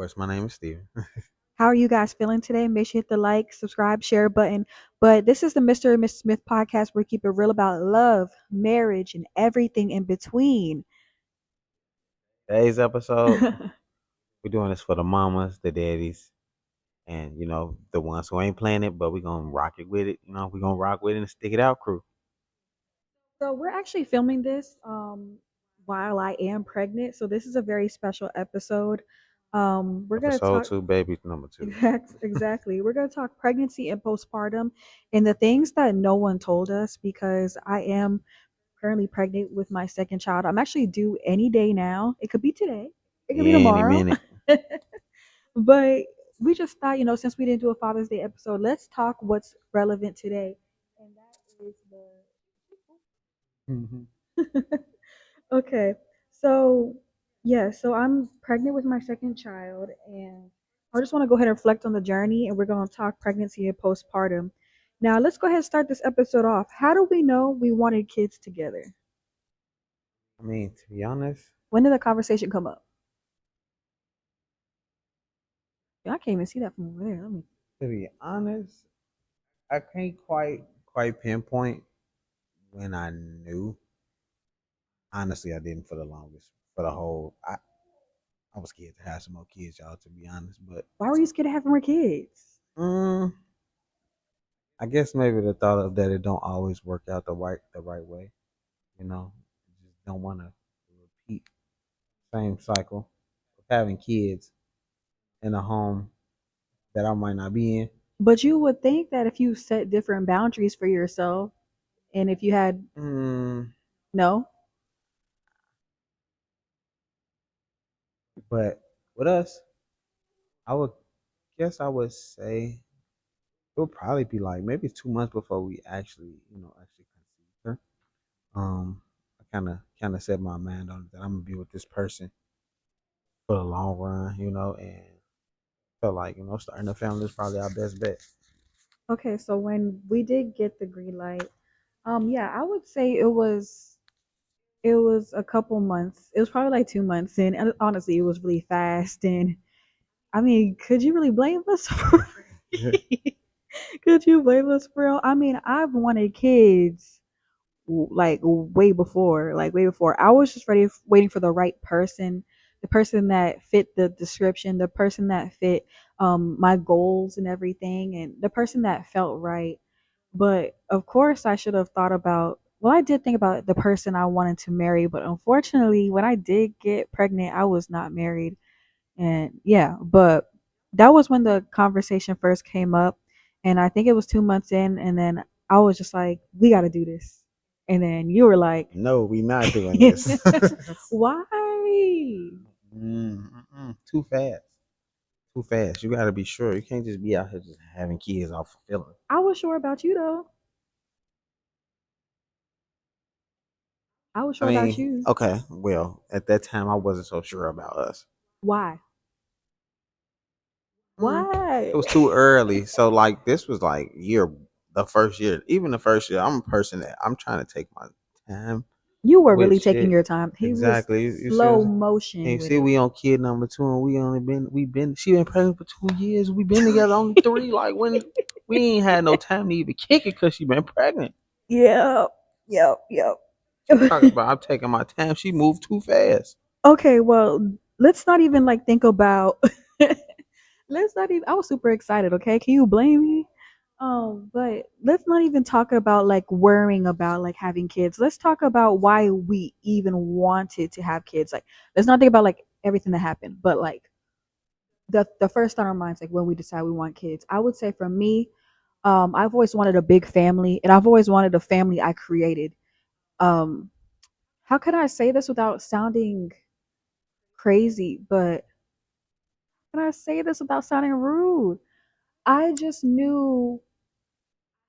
Course, my name is Steven. How are you guys feeling today? Make sure you hit the like, subscribe, share button. But this is the Mr. and Miss Smith podcast where we keep it real about love, marriage, and everything in between. Today's episode, we're doing this for the mamas, the daddies, and the ones who ain't playing it, but we're gonna rock it with it. We're gonna rock with it and stick it out, crew. So we're actually filming this while I am pregnant. So this is a very special episode. We're gonna Episode talk two, baby number two. exactly. We're gonna talk pregnancy and postpartum and the things that no one told us because I am currently pregnant with my second child. I'm actually due any day now. It could be today. It could be Any tomorrow. minute. But we just thought, since we didn't do a Father's Day episode, let's talk what's relevant today. And that is Hmm. the okay. So yeah, so I'm pregnant with my second child and I just want to go ahead and reflect on the journey and we're gonna talk pregnancy and postpartum. Now let's go ahead and start this episode off. How do we know we wanted kids together? I mean, to be honest, When did the conversation come up? Yeah, I can't even see that from over there. Let me. to be honest, I can't quite pinpoint when I knew. Honestly, I didn't for the longest, for the whole. I was scared to have some more kids, y'all. To be honest, but Why were you scared of having more kids? mm, I guess maybe the thought of that it don't always work out the right way. Just don't want to repeat same cycle of having kids in a home that I might not be in. But you would think that if you set different boundaries for yourself, and if you had Mm, no, but with us, I would guess I would say it would probably be like maybe 2 months before we actually conceive her. I kind of set my mind on it that I'm gonna be with this person for the long run, and felt like starting a family is probably our best bet. okay. So when we did get the green light, yeah, I would say it was a couple months. It was probably like 2 months, and honestly, it was really fast. And I mean, could you really blame us for? Could you blame us for real? I mean, I've wanted kids like way before. I was just waiting for the right person, the person that fit the description, the person that fit my goals and everything, and the person that felt right. But of course, I should have thought about. Well, I did think about the person I wanted to marry, but unfortunately, when I did get pregnant, I was not married. And yeah, but that was when the conversation first came up. And I think it was 2 months in. And then I was just like, we got to do this. And then you were like, No, we not doing this. why? Too fast. Too fast. You got to be sure. You can't just be out here just having kids off of feeling. I was sure about you, though. I was I sure about mean, you. okay, well, at that time, I wasn't so sure about us. Why? It Why? was too early. So, like, this was like the first year, even the first year. I'm a person that I'm trying to take my time You were with really taking shit. your time. He was Exactly. You see, slow and motion you with see, it. we on kid number two, and she been pregnant for 2 years. We been together only three. Like when we ain't had no time to even kick it because she been pregnant. Yep. Yep. Yep. She talking about I'm taking my time. She moved too fast. Okay, well, let's not even like think about let's not even I was super excited, okay? Can you blame me? But let's not even talk about like worrying about like having kids. Let's talk about why we even wanted to have kids. Like let's not think about like everything that happened, but like the first on our minds, like when we decide we want kids. I would say for me, I've always wanted a big family and I've always wanted a family I created. Um, how could I say this without sounding crazy? But can I say this without sounding rude? I just knew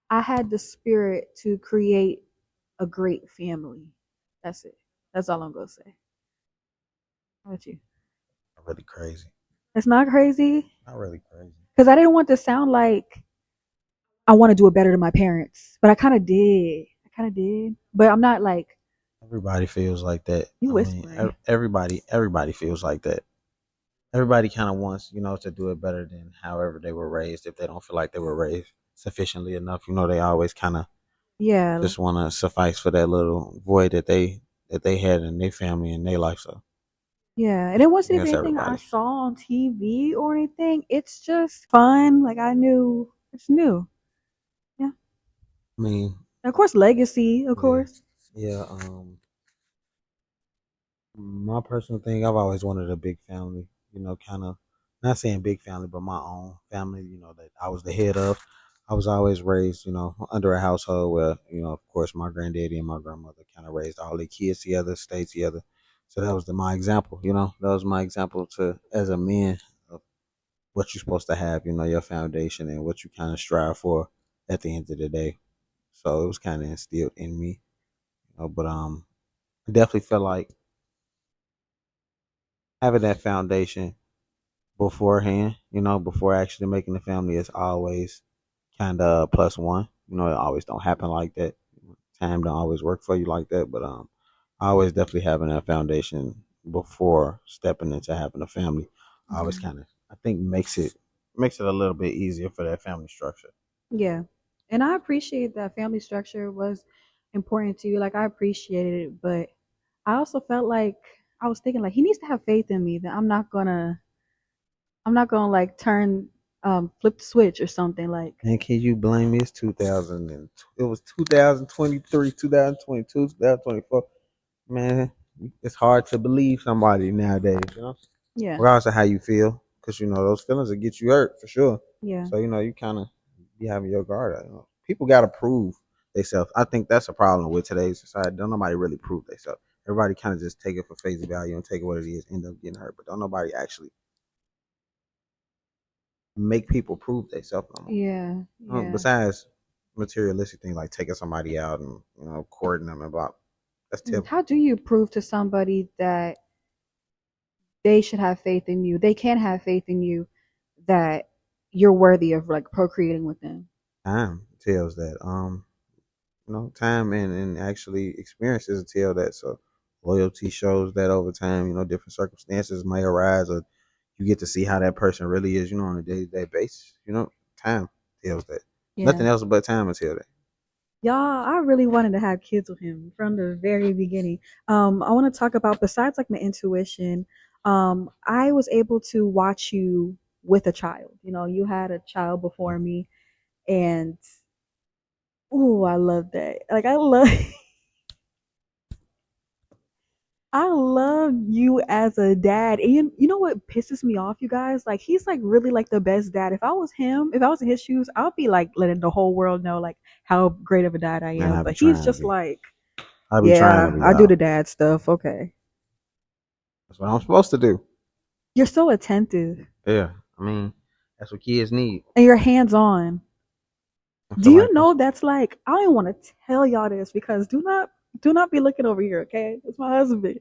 I had the spirit to create a great family. That's it. That's all I'm gonna say. How about you? Not really crazy. It's not crazy Not really crazy. because I didn't want to sound like I want to do it better than my parents, but I kind of did. I kind of did, but I'm not like Everybody feels like that. you I mean, whispering. everybody feels like that. everybody kind of wants, to do it better than however they were raised. If they don't feel like they were raised sufficiently enough, they always kind of Yeah, just want to suffice for that little void that they had in their family and their life. So yeah. And it I wasn't even guess anything I everybody. saw on TV or anything. It's just fun. Like I knew it's new. Yeah. I mean, And of course, legacy, of yeah, course. yeah. My personal thing, I've always wanted a big family. Kind of not saying big family, but my own family. That I was the head of. I was always raised, under a household where, of course, my granddaddy and my grandmother kind of raised all their kids together, stayed together. So that was my example. That was my example to as a man of what you're supposed to have. Your foundation and what you kind of strive for at the end of the day. So it was kind of instilled in me. But I definitely feel like having that foundation beforehand, before actually making the family is always kind of plus one. It always don't happen like that. Time don't always work for you like that, but always definitely having that foundation before stepping into having a family always Mhm. kind of I think makes it a little bit easier for that family structure. Yeah. And I appreciate that family structure was important to you. Like I appreciated it, but I also felt like I was thinking like he needs to have faith in me that I'm not gonna like turn flip the switch or something like And can you blame me? It's 2000 and it was 2023, 2022, 2024. Man, it's hard to believe somebody nowadays. yeah. Regardless of how you feel, because those feelings will get you hurt for sure. Yeah. So you kind of be having your guard up. People got to prove themselves. I think that's a problem with today's society. Don't nobody really prove themselves. Everybody kind of just take it for face value and take it what it is, end up getting hurt. But don't nobody actually make people prove themselves no more. Yeah. Yeah. Besides materialistic things like taking somebody out and courting them and blah. That's How typical. do you prove to somebody that they should have faith in you? They can have faith in you that you're worthy of like procreating with them. Time tells that. Time and actually experiences tell that. So loyalty shows that over time. Different circumstances may arise, or you get to see how that person really is. On a day-to-day basis. Time tells that. Yeah. Nothing else but time will tell that. Y'all, I really wanted to have kids with him from the very beginning. I want to talk about besides like my intuition, I was able to watch you with a child. You know, you had a child before me, and oh, I love that. Like I love I love you as a dad. And you know what pisses me off, you guys? Like he's like really like the best dad. If I was him, if I was in his shoes, I'll be like letting the whole world know like how great of a dad I Man, am. I be But he's trying to just be. like, I be trying to yeah, be I do out. the dad stuff. Okay. That's what I'm supposed to do. You're so attentive Yeah, I mean, that's what kids need. and you're hands on. I Do feel you like know that's. that's like I don't want to tell y'all this because do not be looking over here, okay? It's my husband.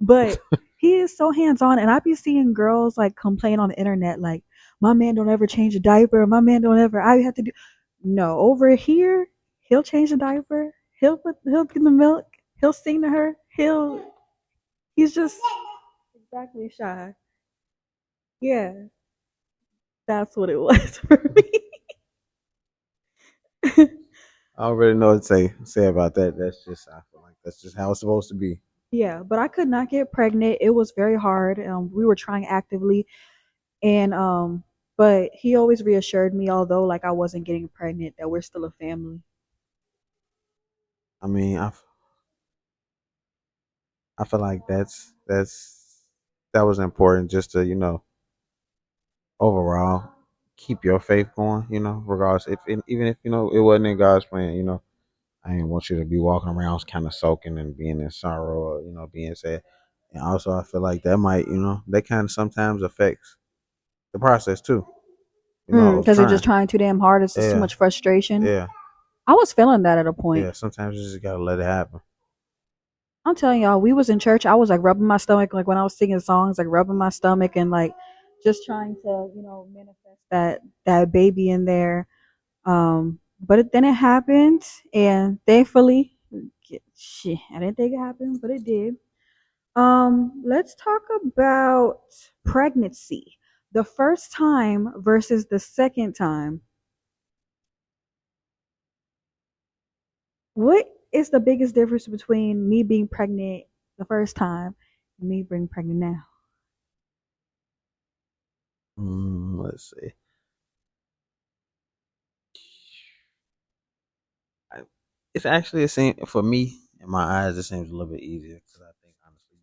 But he is so hands on and I be seeing girls like complain on the internet like my man don't ever change a diaper, my man don't ever I have to do no, over here, he'll change the diaper, he'll get the milk, he'll sing to her, he's just exactly shy. Yeah, that's what it was for me. I don't really know what to say about that. That's just I feel like that's just how it's supposed to be. Yeah, but I could not get pregnant. It was very hard. We were trying actively, and but he always reassured me, although like I wasn't getting pregnant, that we're still a family. I mean, I feel like that was important just to overall keep your faith going. Regardless if even if it wasn't in God's plan. I didn't want you to be walking around kind of soaking and being in sorrow or being sad. And also, I feel like that might that kind of sometimes affects the process too. Of Because you're just trying. trying too damn hard. It's just too Yeah, much frustration. yeah, I was feeling that at a point. yeah. Sometimes you just gotta let it happen. I'm telling y'all, we was in church. I was like rubbing my stomach, like when I was singing songs, like rubbing my stomach and like just trying to, manifest that baby in there. But then it happened, and thankfully, shit, I didn't think it happened, but it did. Let's talk about pregnancy. The first time versus the second time. What is the biggest difference between me being pregnant the first time and me being pregnant now? Let's see. I, it's actually a seem for me in my eyes. It seems a little bit easier because I think honestly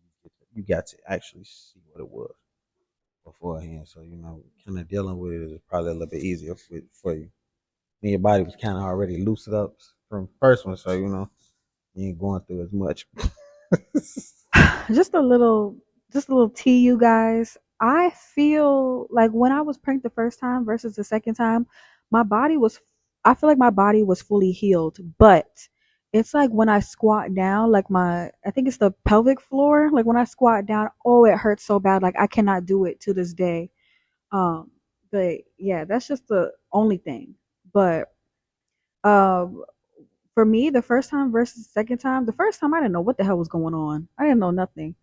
you got to actually see what it was beforehand. So kind of dealing with it is probably a little bit easier for you. And your body was kind of already loosened up from the first one, so you ain't going through as much. just a little just a little tea, you guys. I feel like when I was pregnant the first time versus the second time, my body was I feel like my body was fully healed, but it's like when I squat down, like my I think it's the pelvic floor, like when I squat down, oh it hurts so bad, like I cannot do it to this day. Um but yeah, that's just the only thing. But um for me, the first time versus the second time, the first time I didn't know what the hell was going on. I didn't know nothing.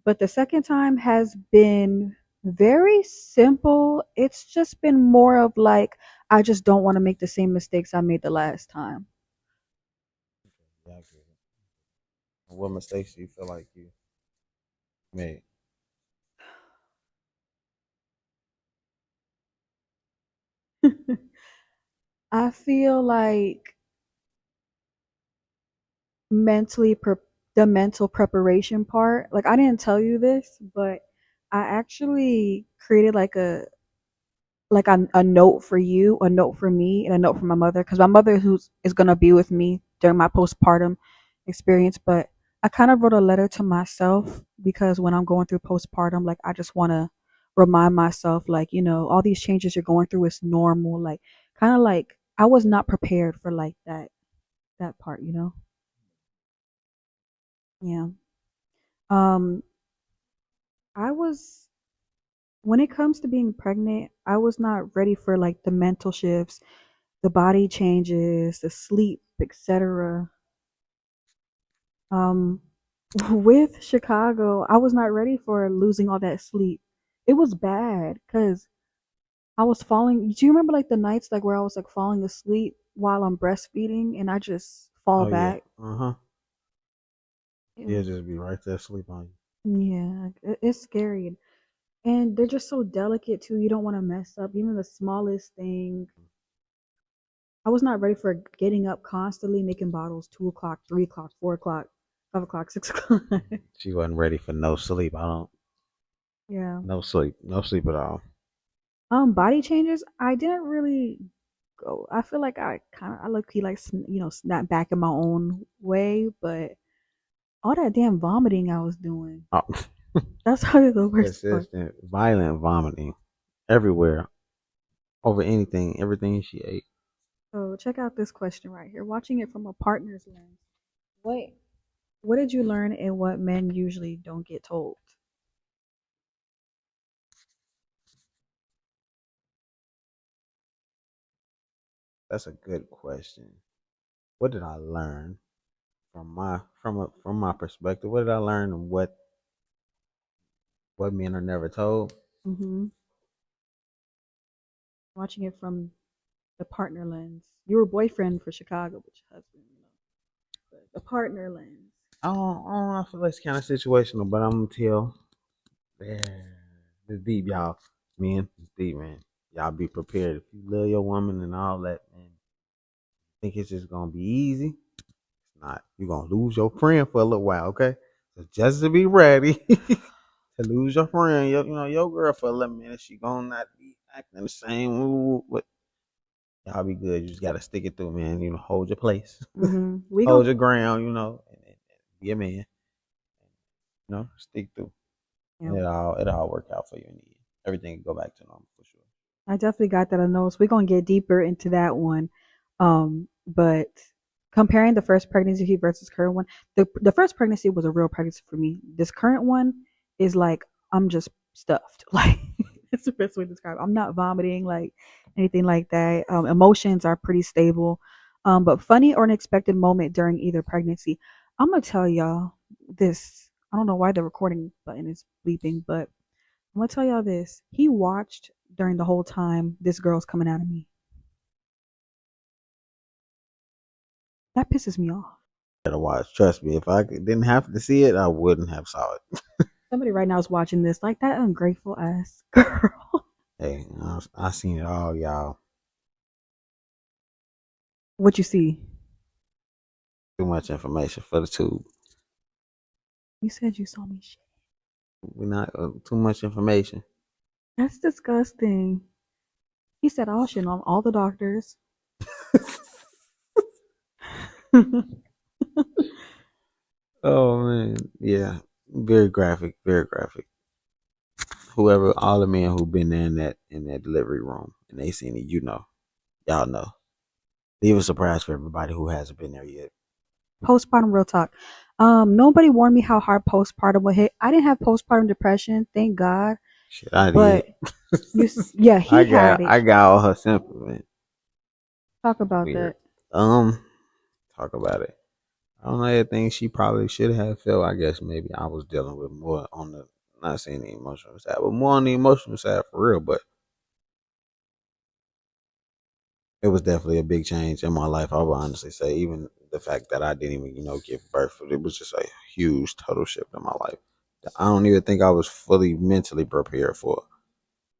But the second time has been very simple. It's just been more of like, I just don't want to make the same mistakes I made the last time. Yeah, I get it. What mistakes do you feel like you made? I feel like mentally, the mental preparation part, like, I didn't tell you this, but I actually created like a note for you, a note for me, and a note for my mother because my mother who's is gonna be with me during my postpartum experience. But I kind of wrote a letter to myself because when I'm going through postpartum, like I just want to remind myself, like all these changes you're going through is normal. Like kind of like I was not prepared for like that part. Yeah. Um, I was when it comes to being pregnant, I was not ready for like the mental shifts, the body changes, the sleep, etc. Um, with Chicago, I was not ready for losing all that sleep. It was bad because I was falling. Do you remember like the nights like where I was like falling asleep while I'm breastfeeding and I just fall Oh yeah. back? Uh-huh. It He'll was, just be right there asleep on you. yeah, it's scary. And they're just so delicate too. You don't want to mess up even the smallest thing. I was not ready for getting up constantly, making bottles 2 o'clock, 3 o'clock, 4 o'clock, 5 o'clock, 6 o'clock. She wasn't ready for no sleep. I don't Yeah. no sleep. No sleep at all. Body changes. I didn't really go. I feel like I look like snap back in my own way, but all that damn vomiting I was doing. Oh, That's probably the worst part. persistent, violent vomiting everywhere over anything, everything she ate. So check out this question right here. Watching it from a partner's lens. What what did you learn and what men usually don't get told? That's a good question. What did I learn from my perspective? What did I learn and what men are never told? Mm-hmm. Watching it from the partner lens. You were boyfriend for Chicago, but your husband. But the partner lens. I don't know. I feel like it's kind of situational, but I'm gonna tell. Yeah, it's deep, y'all. Men, it's deep, man. Y'all be prepared. If you love your woman and all that, man, think it's just gonna be easy. It's not. You're gonna lose your friend for a little while, okay? So just to be ready to lose your friend, your girl for a little minute. She gonna not be acting the same. But y'all be good. You just gotta stick it through, man. Hold your place, Mm-hmm. We hold gonna your ground. And be a man. Stick through, yeah. and it'll all work out for you in the end. Everything will go back to normal for sure. I definitely got that on notes. We're gonna get deeper into that one. But comparing the first pregnancy versus current one, the first pregnancy was a real pregnancy for me. This current one is like I'm just stuffed. Like it's the best way to describe it. I'm not vomiting like anything like that. Emotions are pretty stable. But funny or unexpected moment during either pregnancy. I'm gonna tell y'all this. I don't know why the recording button is bleeping, but I'm gonna tell y'all this. He watched during the whole time this girl's coming out of me. That pisses me off. Gotta watch. Trust me, if I didn't have to see it, I wouldn't have saw it. Somebody right now is watching this, like that ungrateful ass girl. Hey, I seen it all, y'all. What you see? Too much information for the tube. You said you saw me shit. We not too much information. That's disgusting. He said I'll shit on all the doctors. Oh man, yeah, very graphic, very graphic. Whoever, all the men who've been there in that delivery room and they seen it, y'all know. Leave a surprise for everybody who hasn't been there yet. Postpartum real talk. Nobody warned me how hard postpartum would hit. I didn't have postpartum depression, thank God. Shit, I did. But yeah, I he had got it. I got all her symptoms. Talk about Weird. that. Talk about it. I don't know. I think she probably should have felt. I guess maybe I was dealing with more on the, not saying the emotional side, but more on the emotional side for real. But it was definitely a big change in my life. I would honestly say, even the fact that I didn't even, give birth, it was just a huge total shift in my life. I don't even think I was fully mentally prepared for.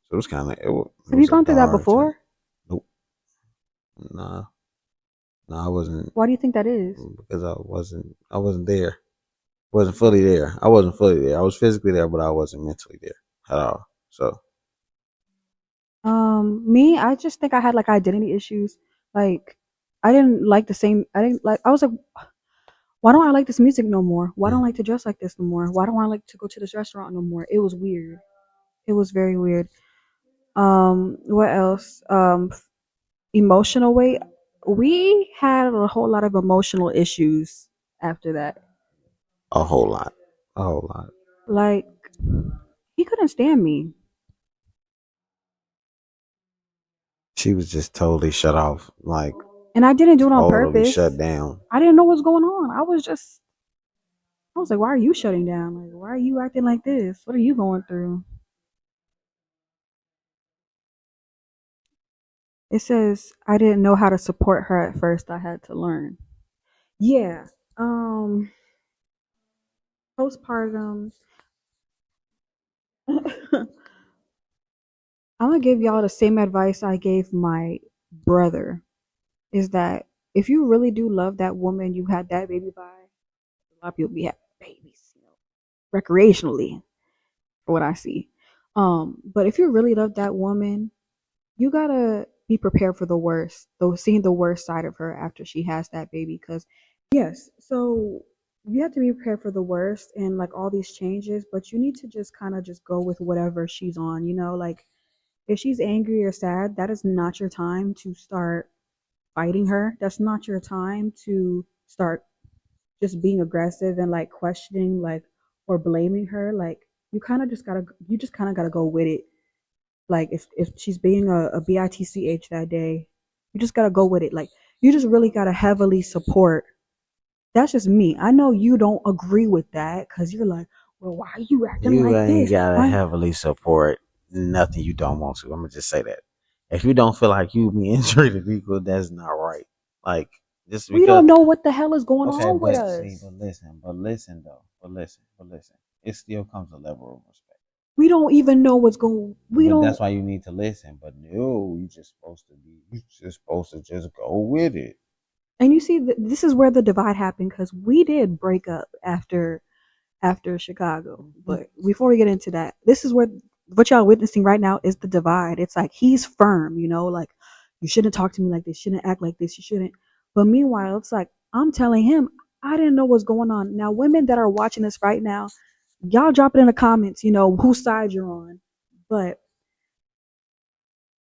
So it was kind of it Have you was a gone through that hard change. before? Nope, nah, nah, I wasn't, Why do you think that is? because I wasn't there. Wasn't fully there. I wasn't fully there. I was physically there, but I wasn't mentally there at all. So Me, I just think I had like identity issues. Like, I didn't like the same. I didn't like. I was like, why don't I like this music no more? Why don't I like to dress like this no more? Why don't I like to go to this restaurant no more? It was weird. It was very weird. What else? Emotional weight. We had a whole lot of emotional issues after that. a whole lot, a whole lot. Like, he couldn't stand me. She was just totally shut off, like And I didn't do it on totally shut purpose. down. I didn't know what's going on. I was like, why are you shutting down? Like, why are you acting like this? What are you going through? It says, I didn't know how to support her at first. I had to learn. Yeah. Um, Postpartum. I'm gonna give y'all the same advice I gave my brother. Is that if you really do love that woman you had that baby by, a lot of people be having babies, recreationally, for what I see. But if you really love that woman, you gotta be prepared for the worst, though seeing the worst side of her after she has that baby. Because yes, so you have to be prepared for the worst and like all these changes, but you need to just kind of just go with whatever she's on. Like if she's angry or sad, that is not your time to start fighting her. That's not your time to start just being aggressive and like questioning like or blaming her. Like you just kind of gotta go with it. Like if she's being a bitch that day, you just gotta go with it. Like you just really gotta heavily support. That's just me. I know you don't agree with that because you're like, well, why are you acting You like ain't this? gotta Why heavily support nothing you don't want to. I'm gonna just say that. If you don't feel like you being treated equal, that's not right. Like, just we because. don't know what the hell is going Okay, on with but see, us. but listen though, but listen. It still comes a level of respect. We don't even know what's going. We But don't. that's why you need to listen. But no, you just supposed to just go with it. And you see, this is where the divide happened because we did break up after Chicago. Mhm. But before we get into that, this is where what y'all witnessing right now is the divide. It's like he's firm, like you shouldn't talk to me like this, shouldn't act like this, you shouldn't. But meanwhile, it's like I'm telling him I didn't know what's going on. Now, women that are watching this right now, y'all drop it in the comments, whose side you're on. But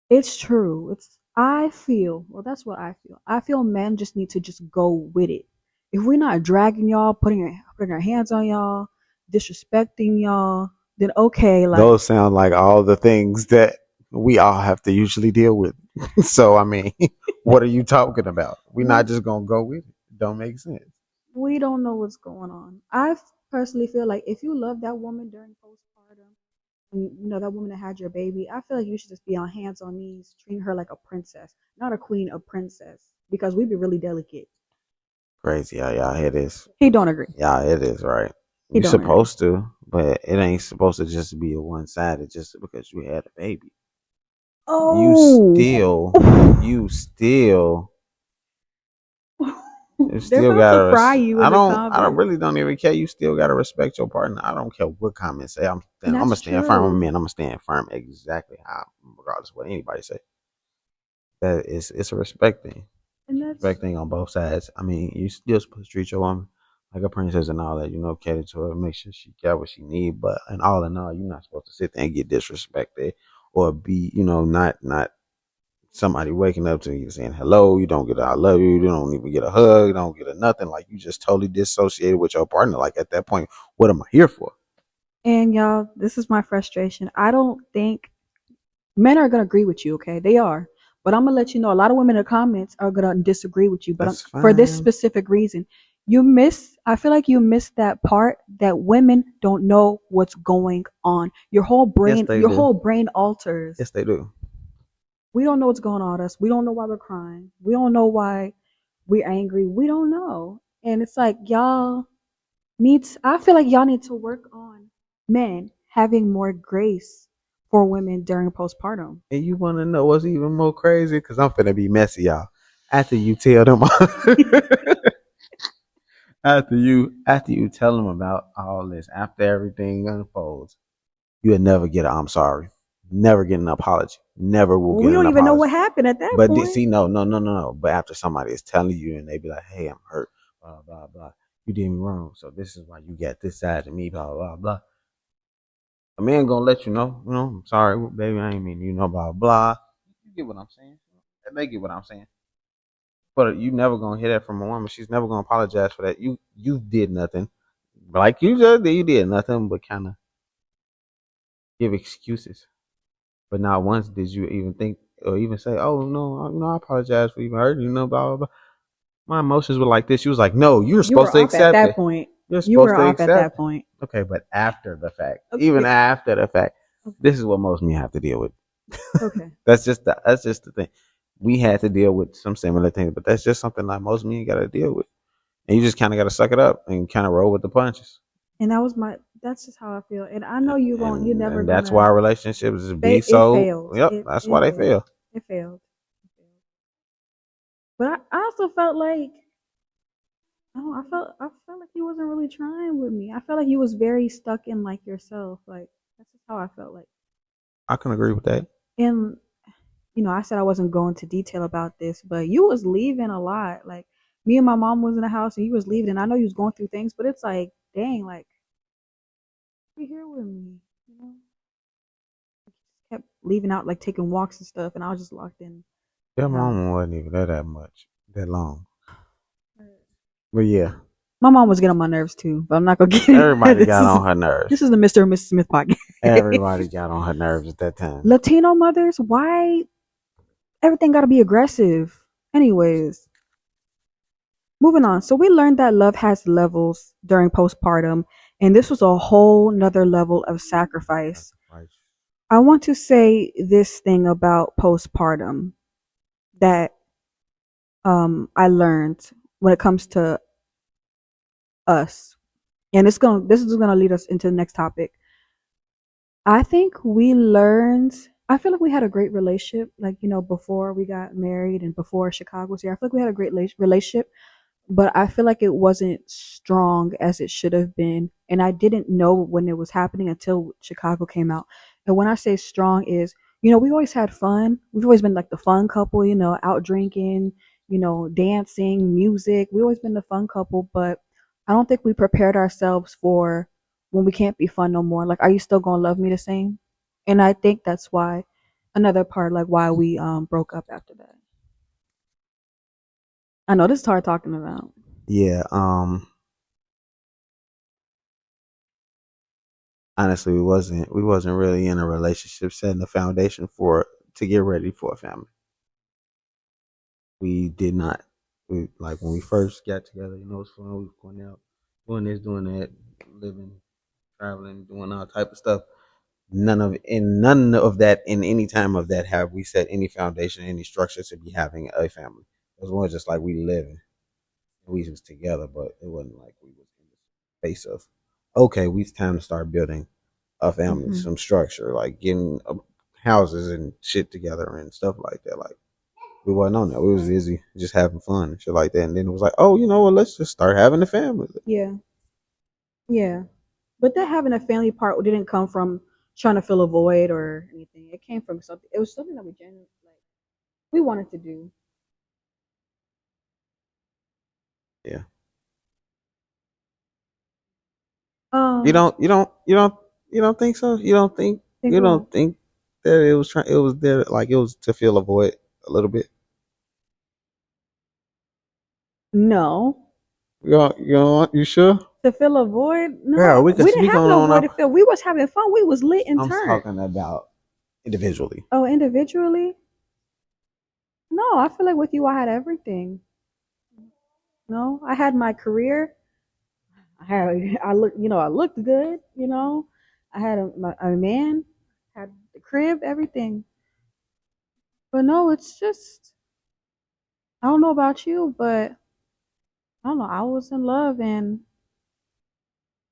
it's true. I feel, well, that's what I feel. I feel men just need to just go with it. If we're not dragging y'all, putting our hands on y'all, disrespecting y'all, then okay, like Those sound like all the things that we all have to usually deal with. So I mean, what are you talking about? We're we not just gonna go with it. Don't make sense. we don't know what's going on. personally feel like if you love that woman during postpartum, and you know that woman that had your baby, I feel like you should just be on hands on knees, treating her like a princess, not a queen, a princess, because we be really delicate. Crazy. Yeah, yeah, it is. He don't agree. Yeah, it is right. He You don't agree. supposed to, but it ain't supposed to just be a one sided just because you had a baby. You Oh, still, you still, you they're still about to gotta. fry you in the I don't comments, really don't even care. You still gotta respect your partner. I don't care what comments say. and I'm gonna that's stand firm with true. me, and I'm gonna stand firm exactly how, regardless of what anybody say. That is, it's a respect thing. And Respect that's thing on both sides. I mean, you still supposed to treat your woman like a princess and all that. You know, cater to her, make sure she got what she need. But and all in all, you're not supposed to sit there and get disrespected or be, not somebody waking up to you saying hello. You don't get a I love you. You don't even get a hug. You don't get a nothing. Like you just totally dissociated with your partner. Like at that point, what am I here for? and y'all, this is my frustration. I don't think men are gonna agree with you, okay? They are. But I'm gonna let you know a lot of women in the comments are gonna disagree with you. But That's for this fine. specific reason, I feel like you miss that part that women don't know what's going on. Yes, they Your do. whole brain alters. Yes, they do. We don't know what's going on with us. We don't know why we're crying. We don't know why we're angry. We don't know. And it's like I feel like y'all need to work on men having more grace for women during postpartum. And you want to know what's even more crazy? Because I'm finna be messy, y'all. After you tell them, after you tell them about all this, after everything unfolds, you'll never get an I'm sorry, never get an apology, never will Well, get we an don't even know apology. what happened at that But point. see, no, no, no, no, no. But after somebody is telling you and they be like, "Hey, I'm hurt," blah blah blah. You did me wrong, so this is why you got this side of me, blah blah blah. A man gonna let you know, I'm sorry, baby, I ain't mean, blah blah. You get what I'm saying? They get what I'm saying. But you never gonna hear that from a woman. She's never gonna apologize for that. You did nothing. Like you just did, you did nothing but kind of give excuses. But not once did you even think or even say, "Oh no, I apologize for even hurting you." Blah blah blah. My emotions were like this. She was like, "No, you're You supposed were to off at accept that it. point. You're You supposed were to off at accept." that point. Okay, but after the fact, even Okay. after the fact, Okay. this is what most men have to deal with. Okay. That's just the thing. We had to deal with some similar things, but that's just something that most men got to deal with. And you just kind of got to suck it up and kind of roll with the punches. And that's just how I feel. And I know you're never And that's gonna why relationships be it so. failed. Yep, that's why It they failed. fail. It failed. But I also felt like oh, I felt like he wasn't really trying with me. I felt like he was very stuck in like yourself. Like that's just how I felt like. I can agree with that. And I said I wasn't going to detail about this, but you was leaving a lot. Like me and my mom was in the house and you was leaving and I know you was going through things, but it's like, dang, like be here with me, you know? Kept leaving out like taking walks and stuff and I was just locked in Their the house. mama wasn't even there that much, that long. But yeah, My mom was getting on my nerves too, but I'm not gonna get into everybody this. got Is on her this nerves. is the Mr. and Mrs. Smith podcast. Everybody got on her nerves at that time. Latino mothers, why everything gotta be aggressive? Anyways, moving on. So we learned that love has levels during postpartum, and this was a whole nother level of sacrifice. Right. I want to say this thing about postpartum that I learned when it comes to us, and this is gonna lead us into the next topic. I think we learned. I feel like we had a great relationship, like before we got married and before Chicago was here. I feel like we had a great relationship, but I feel like it wasn't strong as it should have been. And I didn't know when it was happening until Chicago came out. And when I say strong is, we always had fun. We've always been like the fun couple, out drinking, dancing, music. We always been the fun couple, but I don't think we prepared ourselves for when we can't be fun no more. Like, are you still gonna love me the same? And I think that's why another part, like why we broke up after that. I know this is hard talking about. Yeah. Honestly, we wasn't really in a relationship setting the foundation for to get ready for a family. We did not. We like when we first got together. It was fun. We was going out. doing this, doing that, living, traveling, doing all type of stuff. None of that in any time of that have we set any foundation, any structure to be having a family. It was more just like we living. We was together, but it wasn't like we was in the space of okay, we time to start building a family, Hmm. some structure, like getting houses and shit together and stuff like that. Like we wasn't on that. We was busy just having fun and shit like that. And then it was like, oh, you know what? Let's just start having a family. Yeah, yeah. But that having a family part didn't come from trying to fill a void or anything. It came from something. It was something that we genuinely like. We wanted to do. Yeah. You Um, don't. You don't. You don't. You don't think so? You don't think. think You what? don't think that it was trying. It was there. Like it was to fill a void a little bit. No. You sure? To fill a void? Yeah, No. we can We didn't speak have on no on void to our. fill. We was having fun. We was lit and I'm turned. talking about individually. Oh, individually? No, I feel like with you I had everything. No, I had my career. I look, I looked good, I had a man, had the crib, everything. But no, it's just I don't know about you, but I don't know. I was in love and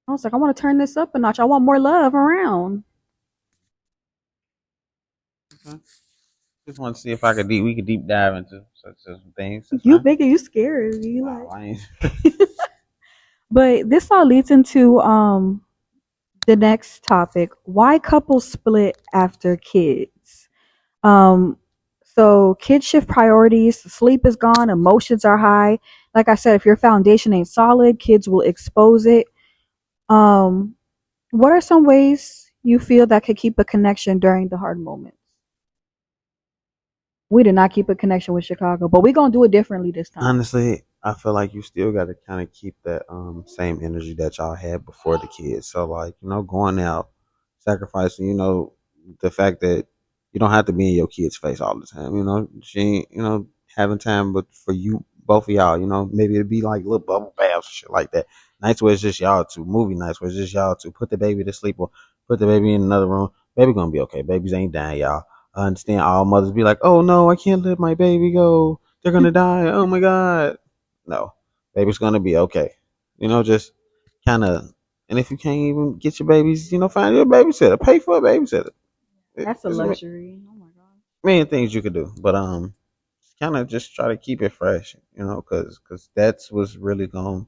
I was like, I want to turn this up a notch. I want more love around. Okay. Just want to see if I could we could deep dive into such some things. That's You fine. making you scared. You Wow, like, I ain't. but this all leads into the next topic: why couples split after kids. Um, so kids shift priorities, sleep is gone, emotions are high. Like I said, if your foundation ain't solid, kids will expose it. Um, what are some ways you feel that could keep a connection during the hard moments? We did not keep a connection with Chicago, but we're gonna do it differently this time. Honestly, I feel like you still got to kind of keep that same energy that y'all had before the kids. So like going out, sacrificing the fact that you don't have to be in your kid's face all the time. She ain't having time, but for you both of y'all, maybe it'd be like little bubble baths, shit like that. Nights where it's just y'all two, movie nights where it's just y'all two. Put the baby to sleep or put the baby in another room. Baby gonna be okay. Babies ain't dying, y'all. I understand all mothers be like, oh no, I can't let my baby go, they're gonna die. Oh my god. No, baby's gonna be okay. Just kind of. And if you can't even get your babies, find your babysitter. Pay for a babysitter. That's a There's luxury. Oh my god. many things you could do, but kind of just try to keep it fresh. Because that's what's really going.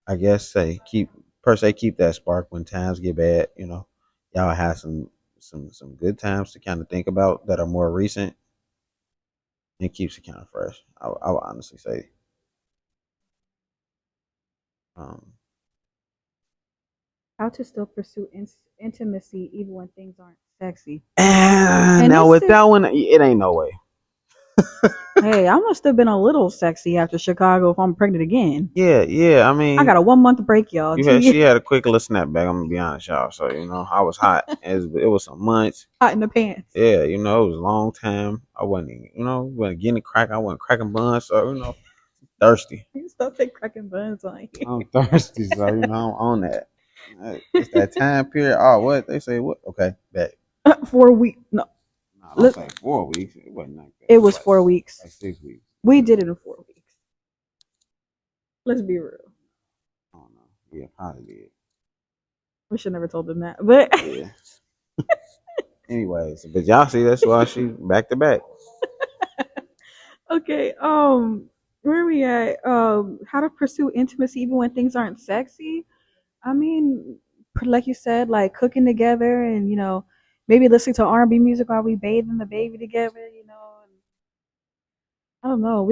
I guess say keep that spark when times get bad. Y'all have some good times to kind of think about that are more recent and keeps it kind of fresh. I would honestly say. Um, How to still pursue intimacy even when things aren't sexy. and And now this with that is, one, it ain't no way. hey, I must have been a little sexy after Chicago if I'm pregnant again. Yeah, yeah. I I mean, got a 1 month break, y'all. 2 years she had a quick little snapback. I'm gonna be honest, y'all. So I was hot. It was some months. hot in the pants. Yeah, it was a long time. I wasn't, wasn't getting it crack. I wasn't cracking buns. So thirsty. You still take cracking buns on here. I'm thirsty. So I'm on that. It's that time period. Oh, what they say? What? Okay, bet. 4 weeks. No, Nah, don't look, say 4 weeks. It wasn't like that. it It was was 4 weeks. like 6 weeks. We did it in 4 weeks. Let's be real. I don't know. Yeah, probably did. We should never told them that. But Yeah. Anyways, but y'all see, that's why she back to back. okay, where are we at? How to pursue intimacy even when things aren't sexy. I mean, like you said, like cooking together and maybe listening to R&B music while we bathing the baby together. I don't know.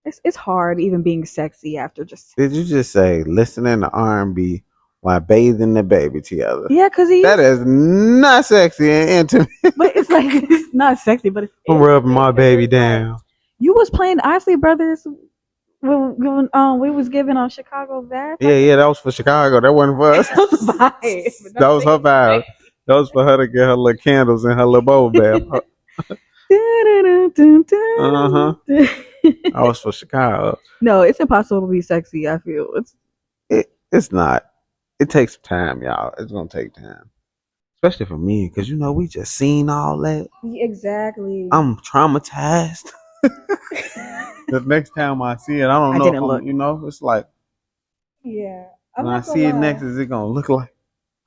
It's hard even being sexy after just Did you just say listening to R&B while bathing the baby together? yeah, cause he That used, is not sexy and intimate. but it's like it's not sexy, but it's I'm rubbing intimate my because baby it's like down. you was playing Isley Brothers when we was giving on Chicago Bath. Yeah, yeah, that was for Chicago. That wasn't for us. That was a vibe. But That I'm was her singing vibe. That was for her to get her little candles and her little bowl bath. Uh huh. today. I was for Chicago. No, it's impossible to be sexy. I feel it's It's not. It takes time, y'all. It's gonna take time, especially for me, because we just seen all that. Exactly. I'm traumatized. The next time I see it, I don't I know if didn't I'm. look. It's like Yeah, I'm when I not gonna see it next, lie. is it gonna look like?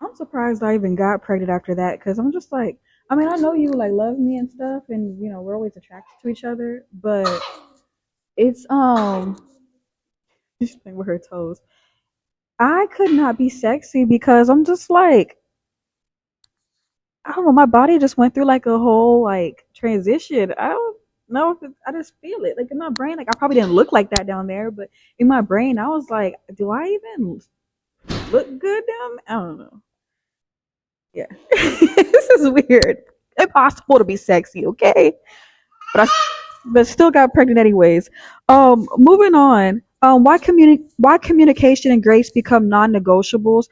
I'm surprised I even got pregnant after that because I'm just like, I mean, I know you like love me and stuff, and we're always attracted to each other, but it's she's playing with her toes. I could not be sexy because I'm just like, I don't know, my body just went through like a whole like transition. I don't know if I just feel it like in my brain. Like I probably didn't look like that down there, but in my brain, I was like, do I even look good down? I don't know. Yeah, this is weird. Impossible to be sexy, okay? But but still got pregnant anyways. Moving on. Why communication and grace become non-negotiables?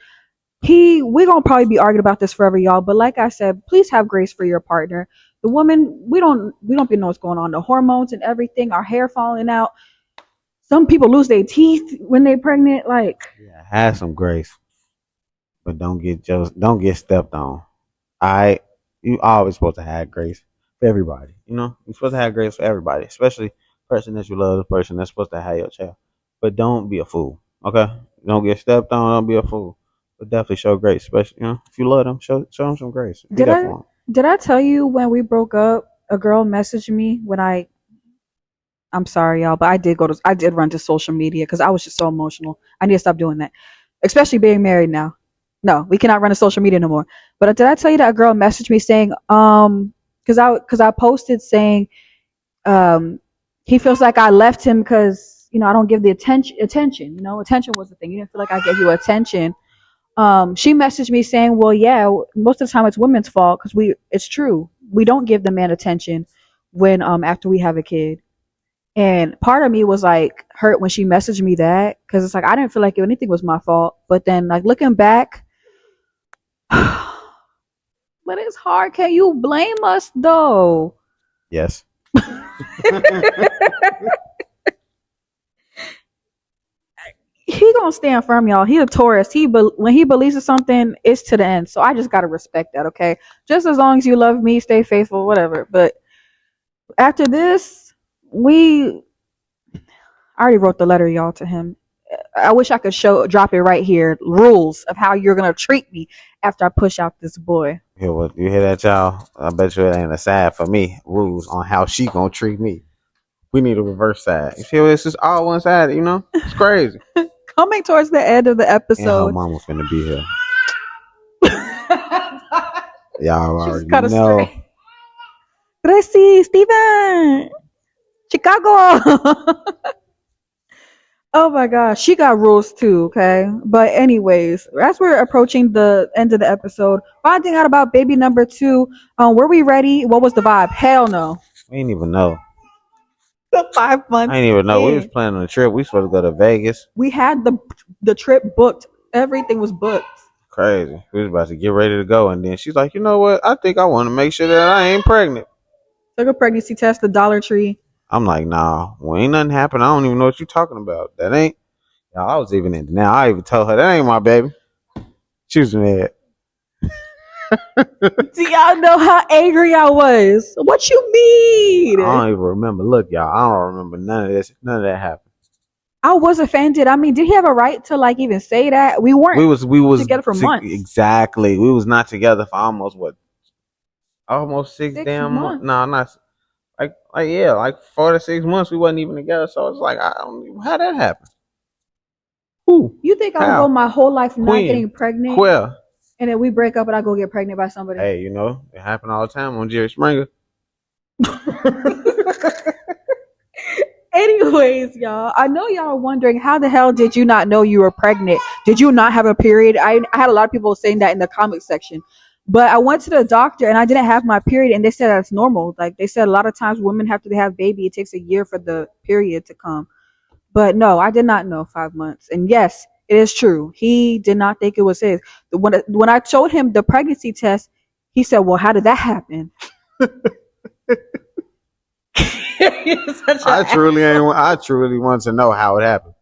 We gonna probably be arguing about this forever, y'all. But like I said, please have grace for your partner. The woman, we don't even know what's going on. The hormones and everything, our hair falling out. Some people lose their teeth when they're pregnant. Like, Yeah, have some grace, but don't get stepped on. I You always supposed to have grace for everybody. You're supposed to have grace for everybody, especially the person that you love, the person that's supposed to have your child. But don't be a fool. Okay, don't get stepped on. Don't be a fool. But definitely show grace, especially if you love them, show them some grace. Be did there I for them. did I tell you when we broke up? A girl messaged me when I'm sorry, y'all, but I did run to social media because I was just so emotional. I need to stop doing that, especially being married now. No, we cannot run to social media no more. But did I tell you that a girl messaged me saying, because I posted saying, um, he feels like I left him because I don't give the attention. Attention was the thing. You didn't feel like I gave you attention. She messaged me saying, well, yeah, most of the time it's women's fault because it's true. We don't give the man attention when after we have a kid. And part of me was like hurt when she messaged me that because it's like I didn't feel like anything was my fault. But then like looking back, but it's hard. Can you blame us though? Yes. He gonna stand firm, y'all. He a Taurus. When he believes in something, it's to the end. So I just gotta respect that, okay? Just as long as you love me, stay faithful, whatever. But after this, I already wrote the letter, y'all, to him. I wish I could drop it right here. Rules of how you're gonna treat me after I push out this boy. You hear that, y'all? I bet you it ain't a side for me. Rules on how she gonna treat me. We need a reverse side. You feel this is all one side, It's crazy. Coming towards the end of the And her episode, mama finna be here. Y'all she just already cut us know. straight. Gracie, Steven, Chicago. Oh my gosh, she got rules too, okay? But anyways, as we're approaching the end of the episode, finding out about baby number two, were we ready? What was the vibe? Hell no. We ain't even know. The 5 months I ain't even know. We was in. planning on a trip. We supposed to go to Vegas. We had the trip booked. Everything was booked. Crazy. We was about to get ready to go, and then she's like, "You know what? I think I want to make sure that I ain't pregnant." Took a pregnancy test, the Dollar Tree. I'm like, "Nah, well, ain't nothing happened. I don't even know what you talking about. That ain't." Y'all, I was even in. Now I even told her that ain't my baby. She was mad. Do y'all know how angry I was? What you I mean? don't even remember. Look, y'all, I don't remember none of this. None of that happened. I was offended. I mean, did he have a right to like even say that? We weren't We was together for months. exactly. We was not together for almost what? Almost six Six damn months. months. No, not like yeah, like 4 to 6 months. We wasn't even together. So it's like I don't even how that happened. Who? You think I would go How? my whole life not Queen? getting pregnant, Quell? and then we break up and I go get pregnant by somebody? Hey, it happened all the time on Jerry Springer. Anyways, y'all, I know y'all are wondering how the hell did you not know you were pregnant? Did you not have a period? I had a lot of people saying that in the comment section. But I went to the doctor and I didn't have my period, and they said that's normal. Like they said, a lot of times women after they have baby, it takes a year for the period to come. But no, I did not know 5 months. And yes, it is true. He did not think it was his. When I showed him the pregnancy test, he said, "Well, how did that happen?" You're such I an truly asshole. ain't. I truly want to know how it happened.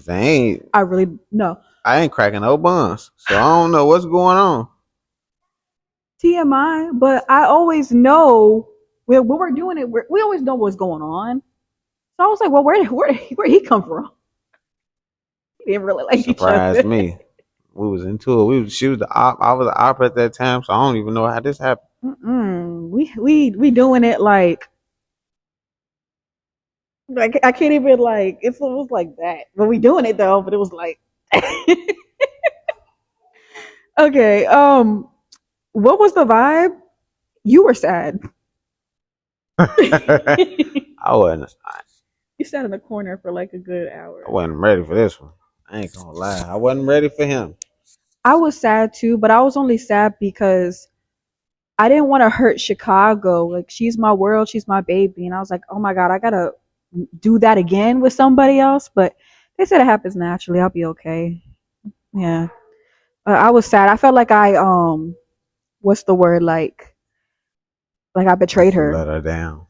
They ain't. I really no. I ain't cracking no buns, so I don't know what's going on. TMI, but I always know when we're doing it, we always know what's going on. So I was like, well, where he come from? He didn't really like each Surprised other. me. We was into it. She was the op. I was the op at that time, so I don't even know how this happened. We doing it like I can't even like it was like that. But we doing it though, but it was like okay. What was the vibe? You were sad. You I wasn't. sat in the corner for like a good I hour. wasn't ready for this one. I ain't gonna lie. I wasn't ready for him. I was sad too, but I was only sad because I didn't want to hurt Chicago. Like she's my world, she's my baby, and I was like, oh my god, I gotta do that again with somebody else. But they said it happens naturally. I'll be okay. Yeah, I was sad. I felt like what's the word like I betrayed Like you her. let her down.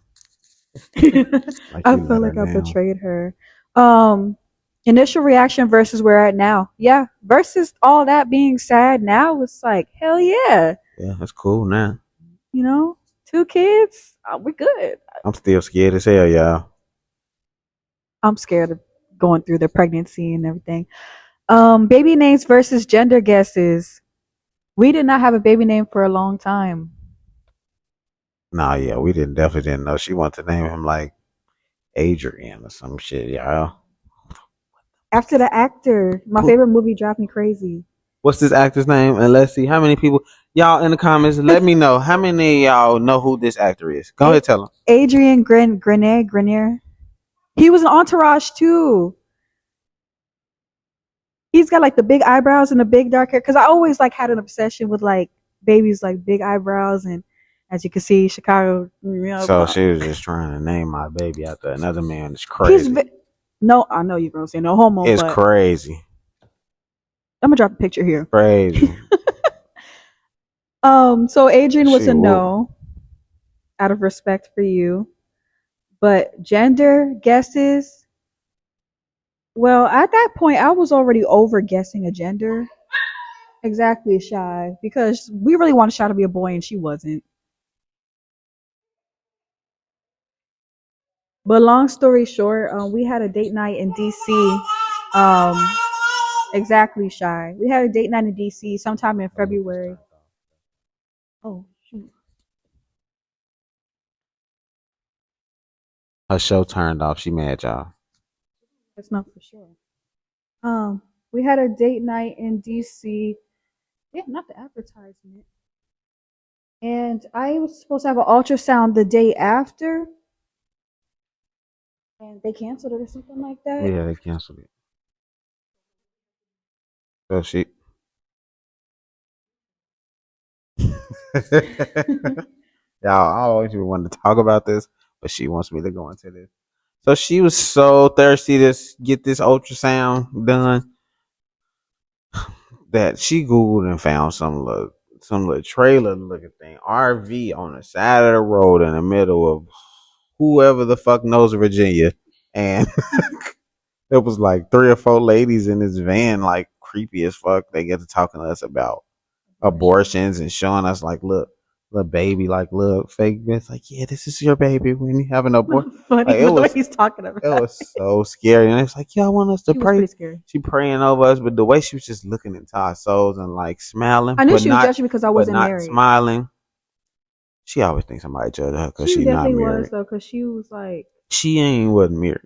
Like I you felt let her like I down. betrayed her. Um, Initial reaction versus where we're at now. Yeah, versus all that being sad. Now it's like hell yeah. Yeah, that's cool now. You know, two kids, we're good. I'm still scared as hell, y'all. I'm scared of going through the pregnancy and everything. Baby names versus gender guesses. We did not have a baby name for a long time. Nah, yeah, we didn't definitely didn't know. She wanted to name him like Adrian or some shit, y'all. After the actor, my Who? favorite movie drive me crazy. What's this actor's name? And let's see how many people. Y'all in the comments, let me know how many of y'all know who this actor is. Go ahead, A- tell them. Adrian Grenier. He was an Entourage too. He's got like the big eyebrows and the big dark hair. Cause I always like had an obsession with like babies like big eyebrows and as you can see, Chicago. So she was just trying to name my baby after another man. It's He's crazy. no, I know you're gonna say no homo, It's but crazy. I'm gonna drop a picture here. Crazy. So Adrian was She a whoop. no out of respect for you, but gender guesses. Well, at that point, I was already over guessing a gender. Exactly, shy, because we really wanted Shy to be a boy and she wasn't. But long story short, we had a date night in DC. Um, exactly, shy. We had a date night in DC sometime in February. Oh shoot, Her show turned off. She mad, y'all. that's not for sure. We had a date night in DC. Yeah, not the advertisement. And I was supposed to have an ultrasound the day after, and they canceled it or something like that. Yeah, they canceled it. So she. Y'all, I always wanted to talk about this, but she wants me to go into this. So she was so thirsty to get this ultrasound done that she Googled and found some little trailer looking thing, RV on the side of the road in the middle of whoever the fuck knows Virginia. And it was like three or four ladies in this van, like creepy as fuck. They get to talking to us about Abortion. abortions and showing us like, look, little baby, like little fake. It's like, yeah, this is your baby when you have an abortion. Funny, Like but the way he's talking it about was so scary. And it's like, y'all want us to she was pray? pretty scary. She praying over us, but the way she was just looking into our souls and like smiling, I knew she was judging because I but wasn't not married. smiling. She always thinks somebody judge her because She she not definitely was married. though, because she was like She ain't wasn't married.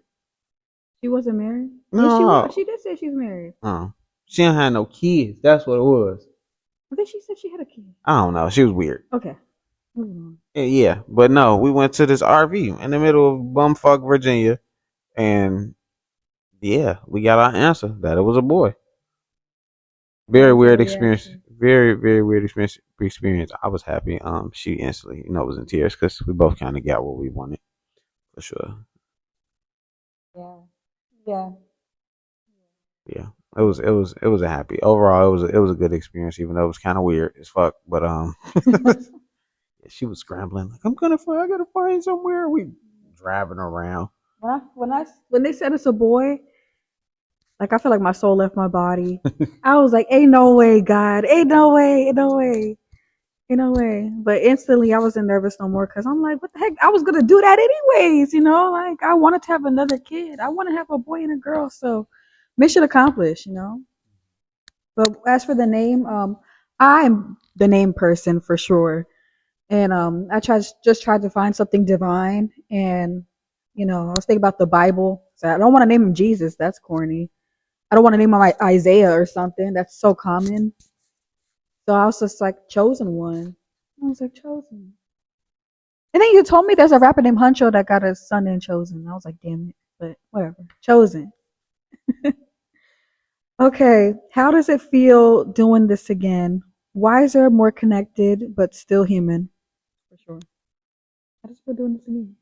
she wasn't married. Yeah, she was. No, She did say she's married. she didn't have no kids. That's what it was. I think she said she had a kid. I don't know. She was weird. Okay, moving on. Yeah, but no, we went to this RV in the middle of bumfuck Virginia, and yeah, we got our answer that it was a boy. What Very was your weird experience. reaction? Very weird experience. Experience. I was happy. She instantly, was in tears because we both kind of got what we wanted for sure. Yeah, yeah. Yeah, it was a happy overall. It was a good experience, even though it was kind of weird as fuck. But she was scrambling like I gotta find somewhere. We driving around. When they said it's a boy, Like I feel like my soul left my body. I was like, "Ain't no way, God! Ain't no way! Ain't no way! Ain't no way!" But instantly, I wasn't nervous no more because I'm like, "What the heck? I was gonna do that anyways." You know, like I wanted to have another kid. I want to have a boy and a girl. So mission accomplished. You know. But as for the name, I'm the name person for sure. And I tried to find something divine, and I was thinking about the Bible. So I don't want to name him Jesus. That's corny. I don't want to name him like Isaiah or something. That's so common. So I was just like chosen one. I was like chosen. And then you told me there's a rapper named Huncho that got a son named Chosen. I was like, damn it. But whatever. Chosen. Okay. How does it feel doing this again? Wiser, more connected, but still human. For sure. How does it feel doing this again?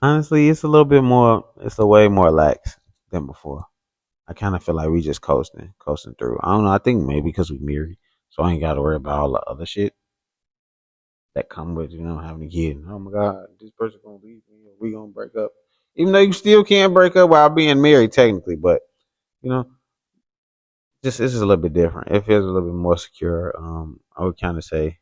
Honestly, it's a little bit more. It's a way more lax than before. I kind of feel like we just coasting through. I don't know. I think maybe because we married, so I ain't got to worry about all the other shit that come with having a kid. Oh my God, this person gonna leave me, or we gonna break up. Even though you still can't break up while being married technically, but you know, just this is a little bit different. It feels a little bit more secure. I would kind of say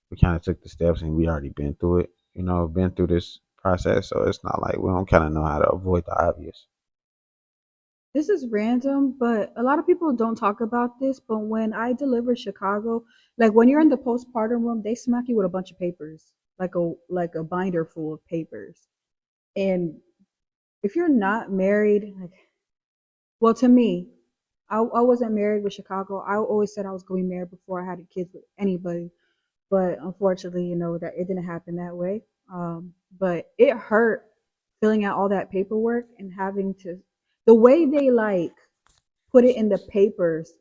we kind of took the steps and we already been through it. Been through this process, so it's not like we don't kind of know how to avoid the obvious. This is random, but a lot of people don't talk about this. But when I deliver Chicago, like when you're in the postpartum room, they smack you with a bunch of papers, like a binder full of papers. And if you're not married, like, well, to me, I wasn't married with Chicago. I always said I was going to be married before I had kids with anybody. But unfortunately, that it didn't happen that way. But it hurt filling out all that paperwork and having to the way they like put it in the papers.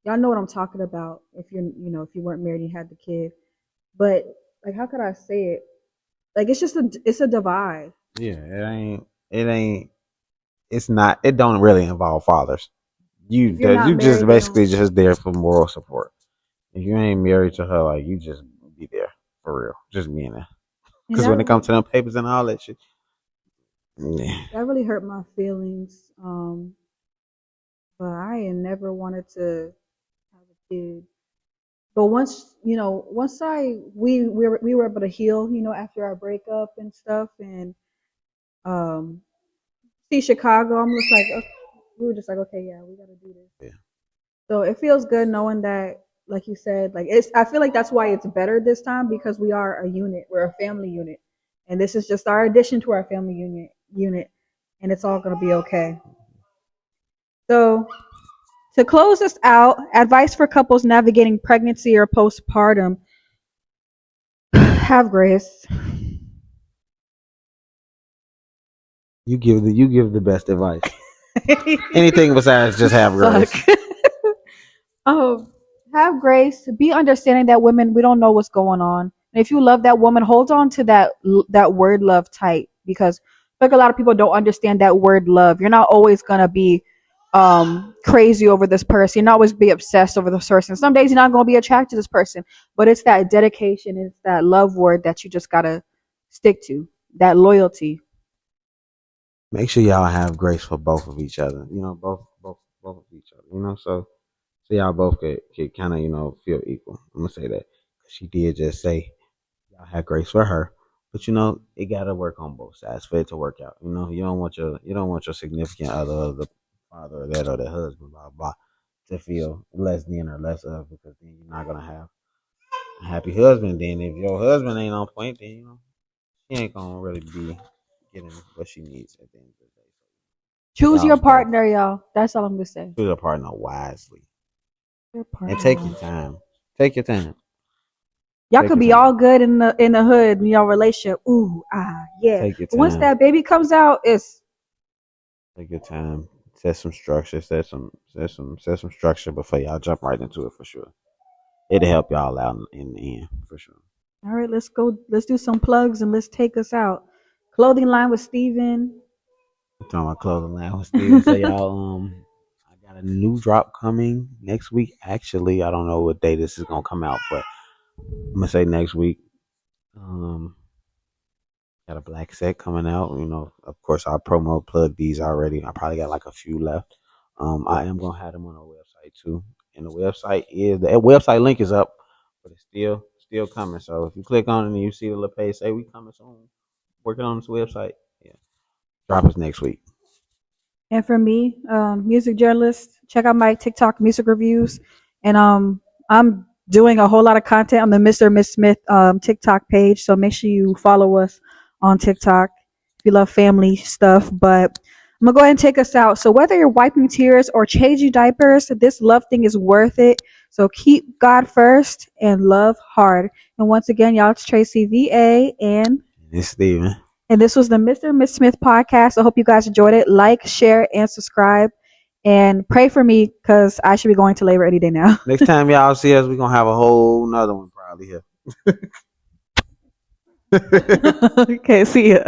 Y'all know what I'm talking about if you weren't married and you had the kid. But like how could I say it? Like it's a divide. Yeah, it ain't. It's not. It don't really involve fathers. You If you're not you just married, they don't. basically just there for moral support. If you ain't married to her, like you just be there for real, just being there. And Because when it comes to them papers and all that shit, yeah. that really hurt my feelings. But I had never wanted to have a kid. But once we were able to heal, after our breakup and stuff, and um, see Chicago, I'm just like, okay, we were just like, okay, yeah, we got to do this. Yeah. So it feels good knowing that, like you said, like it's. I feel like that's why it's better this time because we are a unit. We're a family unit, and this is just our addition to our family unit, and it's all gonna be okay. So to close this out, advice for couples navigating pregnancy or postpartum: have grace. You give the best advice. Anything You besides just have suck. grace. Oh, have grace. Be understanding that women, we don't know what's going on. And if you love that woman, hold on to that word love tight because like a lot of people don't understand that word love. You're not always gonna be crazy over this person. You're not always be obsessed over this person. Some days you're not gonna be attracted to this person, but it's that dedication, it's that love word that you just gotta stick to. That loyalty. Make sure y'all have grace for both of each other. Both of each other. So y'all both could kind of feel equal. I'm gonna say that she did just say y'all had grace for her, but it gotta work on both sides for it to work out. You don't want your significant other, or the father, or the husband, blah blah, to feel less than or less of because then you're not gonna have a happy husband. Then if your husband ain't on point, then she ain't gonna really be getting what she needs at the end of the day. Choose Y'all your both partner, y'all. That's all I'm gonna say. choose a partner wisely Your and partner take your wise. time. Take your time. Y'all Take could your be all time. good in the hood in your relationship. Ooh, yeah. Take your But once time. that baby comes out, it's Take your time. Set some structure. Set some structure before y'all jump right into it for sure. It'll help y'all out in the end for sure. all right. Let's go. Let's do some plugs and let's take us out. Clothing line with Steven. I'm talking about clothing line with Steven. So y'all I got a new drop coming next week. Actually, I don't know what day this is gonna come out, but I'm gonna say next week. Um Got a black set coming out. Of course, our promo plug these already. I probably got like a few left. I am gonna have them on our website too, and the website link is up, but it's still coming. So if you click on it and you see the little page say we coming soon, working on this website, yeah, drop us next week. And for me, music journalist, check out my TikTok music reviews. And I'm doing a whole lot of content on the Mr. and Miss Smith TikTok page. So make sure you follow us on TikTok if you love family stuff. But I'm gonna go ahead and take us out. So whether you're wiping tears or changing diapers, this love thing is worth it. So keep God first and love hard. And once again, y'all, it's Tracy VA It's Steven. and this was the Mr. and Miss Smith podcast. I hope you guys enjoyed it. Like, share, and subscribe. And pray for me because I should be going to labor any day now. Next time y'all see us, we're gonna have a whole nother one probably here. Okay, see ya.